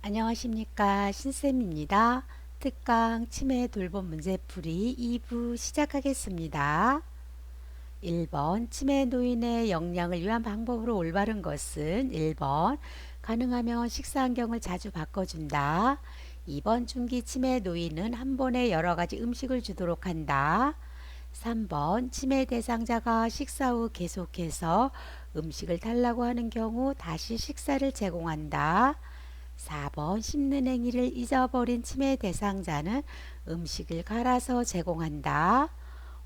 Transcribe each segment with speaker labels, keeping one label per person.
Speaker 1: 안녕하십니까, 신쌤입니다. 특강 치매 돌봄 문제풀이 2부 시작하겠습니다. 1번 치매 노인의 영양을 위한 방법으로 올바른 것은 1번 가능하면 식사 환경을 자주 바꿔준다. 2번 중기 치매 노인은 한 번에 여러 가지 음식을 주도록 한다. 3번 치매 대상자가 식사 후 계속해서 음식을 달라고 하는 경우 다시 식사를 제공한다. 4번 씹는 행위를 잊어버린 치매 대상자는 음식을 갈아서 제공한다.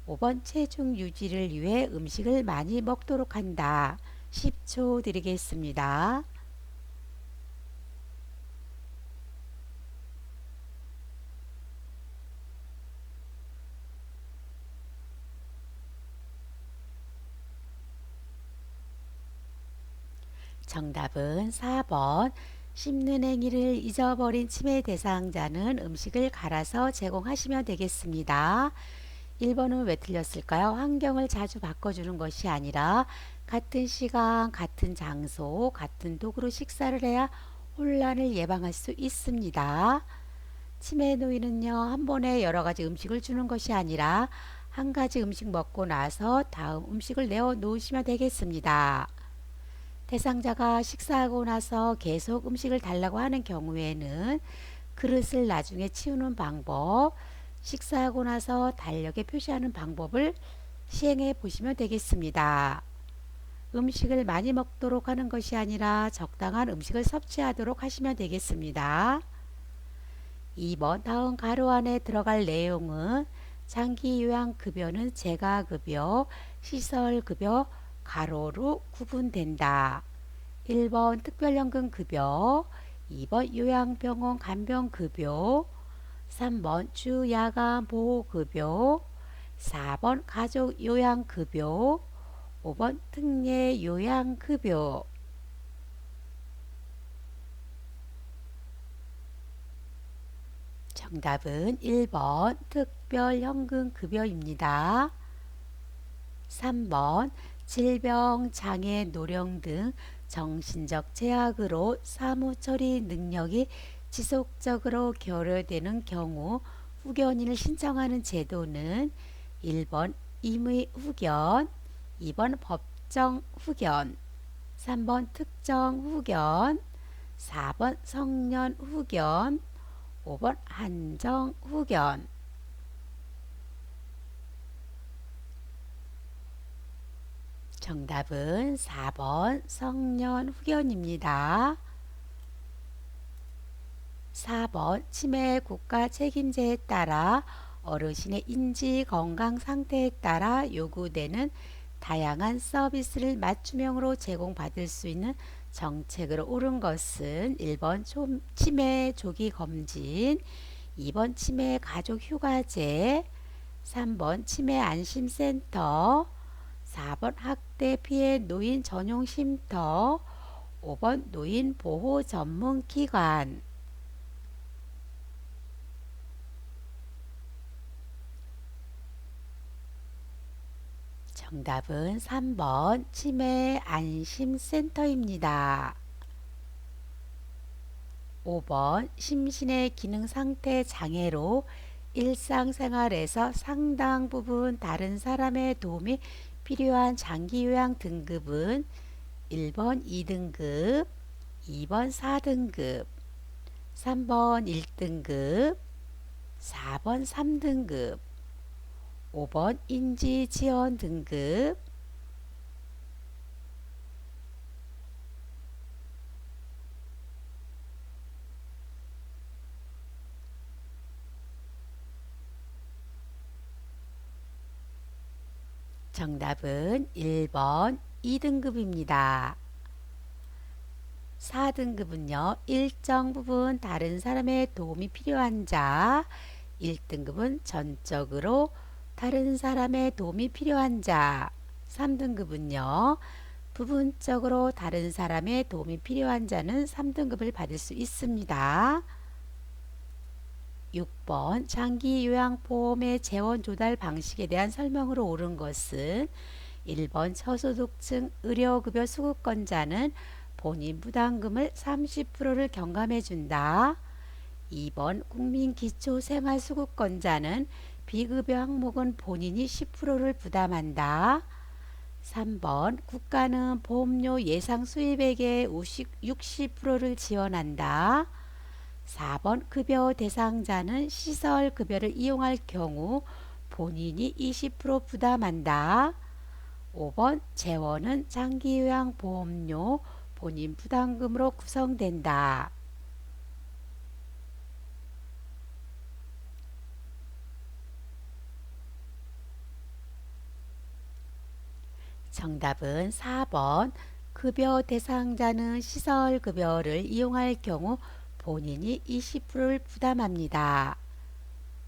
Speaker 1: 5번 체중 유지를 위해 음식을 많이 먹도록 한다. 10초 드리겠습니다. 정답은 4번. 씹는 행위를 잊어버린 치매 대상자는 음식을 갈아서 제공하시면 되겠습니다. 1번은 왜 틀렸을까요? 환경을 자주 바꿔주는 것이 아니라 같은 시간, 같은 장소, 같은 도구로 식사를 해야 혼란을 예방할 수 있습니다. 치매 노인은요, 한 번에 여러 가지 음식을 주는 것이 아니라 한 가지 음식 먹고 나서 다음 음식을 내어 놓으시면 되겠습니다. 대상자가 식사하고 나서 계속 음식을 달라고 하는 경우에는 그릇을 나중에 치우는 방법, 식사하고 나서 달력에 표시하는 방법을 시행해 보시면 되겠습니다. 음식을 많이 먹도록 하는 것이 아니라 적당한 음식을 섭취하도록 하시면 되겠습니다. 2번 다음 가로 안에 들어갈 내용은 장기 요양급여는 재가급여, 시설급여, 가로로 구분된다. 1번 특별연금급여, 2번 요양병원 간병급여, 3번 주야간보호급여, 4번 가족요양급여, 5번 특례요양급여. 정답은 1번 특별연금급여입니다. 3번 질병, 장애, 노령 등 정신적 제약으로 사무처리 능력이 지속적으로 결여되는 경우 후견인을 신청하는 제도는 1번 임의 후견, 2번 법정 후견, 3번 특정 후견, 4번 성년 후견, 5번 한정 후견. 정답은 4번 성년 후견입니다. 4번 치매 국가 책임제에 따라 어르신의 인지 건강 상태에 따라 요구되는 다양한 서비스를 맞춤형으로 제공받을 수 있는 정책으로 옳은 것은 1번 치매 조기 검진, 2번 치매 가족 휴가제, 3번 치매 안심센터, 4번 학대 피해 노인 전용 쉼터, 5번 노인 보호 전문 기관. 정답은 3번 치매 안심센터입니다. 5번 심신의 기능 상태 장애로 일상생활에서 상당 부분 다른 사람의 도움이 필요한 장기 요양 등급은 1번 2등급, 2번 4등급, 3번 1등급, 4번 3등급, 5번 인지 지원 등급. 정답은 1번 2등급입니다. 4등급은요, 일정 부분 다른 사람의 도움이 필요한 자. 1등급은 전적으로 다른 사람의 도움이 필요한 자. 3등급은요, 부분적으로 다른 사람의 도움이 필요한 자는 3등급을 받을 수 있습니다. 6번 장기 요양보험의 재원 조달 방식에 대한 설명으로 옳은 것은 1번 저소득층 의료급여 수급권자는 본인 부담금을 30%를 경감해 준다. 2번 국민기초생활수급권자는 비급여 항목은 본인이 10%를 부담한다. 3번 국가는 보험료 예상 수입액의 60%를 지원한다. 4번 급여 대상자는 시설급여를 이용할 경우 본인이 20% 부담한다. 5번 재원은 장기요양보험료 본인 부담금으로 구성된다. 정답은 4번 급여 대상자는 시설급여를 이용할 경우 본인이 20%를 부담합니다.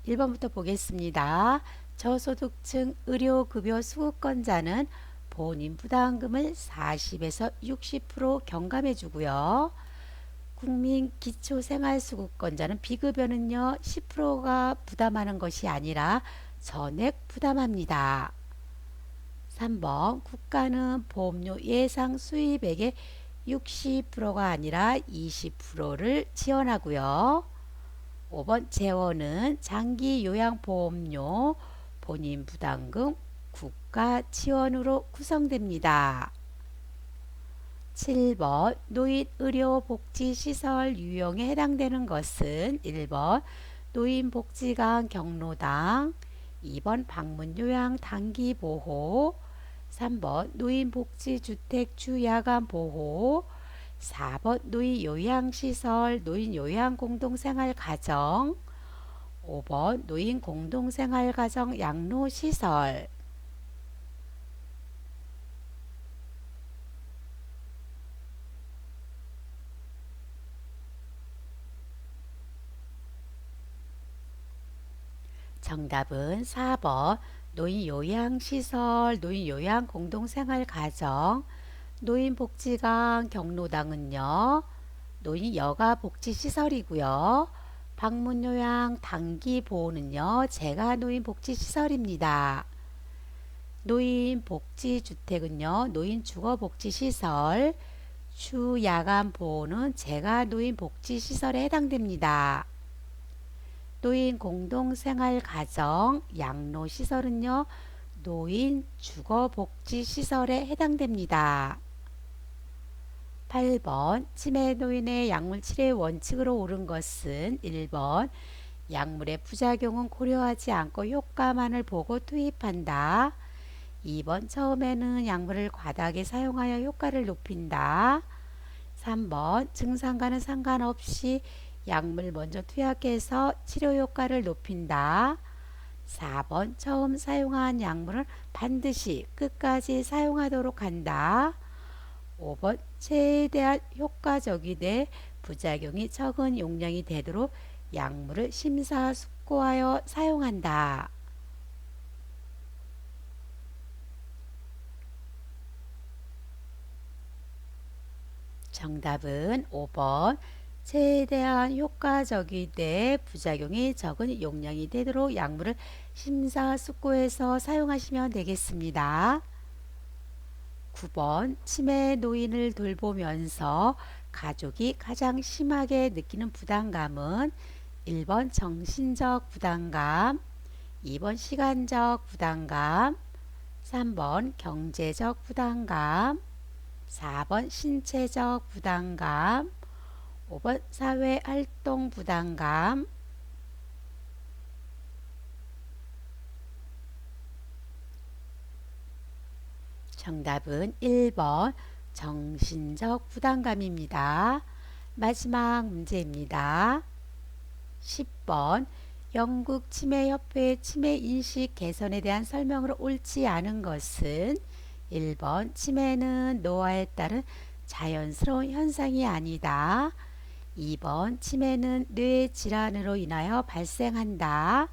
Speaker 1: 1번부터 보겠습니다. 저소득층 의료급여 수급권자는 본인 부담금을 40에서 60% 경감해 주고요. 국민기초생활수급권자는 비급여는요 10%가 부담하는 것이 아니라 전액 부담합니다. 3번 국가는 보험료 예상 수입액의 60%가 아니라 20%를 지원하고요. 5번 재원은 장기요양보험료 본인 부담금 국가 지원으로 구성됩니다. 7번 노인의료복지시설 유형에 해당되는 것은 1번 노인복지관 경로당, 2번 방문요양 단기보호, 3번 노인복지주택 주야간보호, 4번 노인요양시설 노인요양공동생활가정, 5번 노인공동생활가정 양로시설. 정답은 4번 노인요양시설 노인요양공동생활가정. 노인복지관 경로당은요 노인여가복지시설이고요. 방문요양 단기보호는요 재가노인복지시설입니다. 노인복지주택은요 노인주거복지시설, 주야간보호는 재가노인복지시설에 해당됩니다. 노인공동생활가정 양로시설은요 노인주거복지시설에 해당됩니다. 8번 치매 노인의 약물 치료의 원칙으로 옳은 것은 1번 약물의 부작용은 고려하지 않고 효과만을 보고 투입한다. 2번 처음에는 약물을 과다하게 사용하여 효과를 높인다. 3번 증상과는 상관없이 약물 먼저 투약해서 치료 효과를 높인다. 4번 처음 사용한 약물은 반드시 끝까지 사용하도록 한다. 5번 최대한 효과적이되 부작용이 적은 용량이 되도록 약물을 심사숙고하여 사용한다. 정답은 5번 최대한 효과적이되 부작용이 적은 용량이 되도록 약물을 심사숙고해서 사용하시면 되겠습니다. 9번 치매 노인을 돌보면서 가족이 가장 심하게 느끼는 부담감은 1번 정신적 부담감, 2번 시간적 부담감, 3번 경제적 부담감, 4번 신체적 부담감, 5번 사회활동 부담감. 정답은 1번 정신적 부담감입니다. 마지막 문제입니다. 10번 영국 치매협회의 치매인식 개선에 대한 설명으로 옳지 않은 것은 1번 치매는 노화에 따른 자연스러운 현상이 아니다. 2번 치매는 뇌질환으로 인하여 발생한다.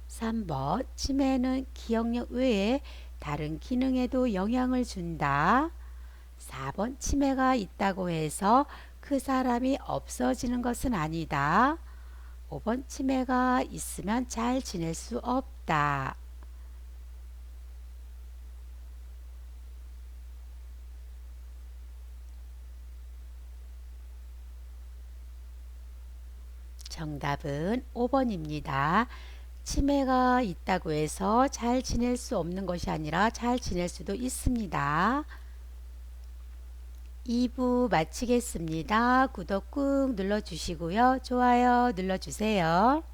Speaker 1: 3번 치매는 기억력 외에 다른 기능에도 영향을 준다. 4번 치매가 있다고 해서 그 사람이 없어지는 것은 아니다. 5번 치매가 있으면 잘 지낼 수 없다. 정답은 5번입니다. 치매가 있다고 해서 잘 지낼 수 없는 것이 아니라 잘 지낼 수도 있습니다. 2부 마치겠습니다. 구독 꾹 눌러주시고요. 좋아요 눌러주세요.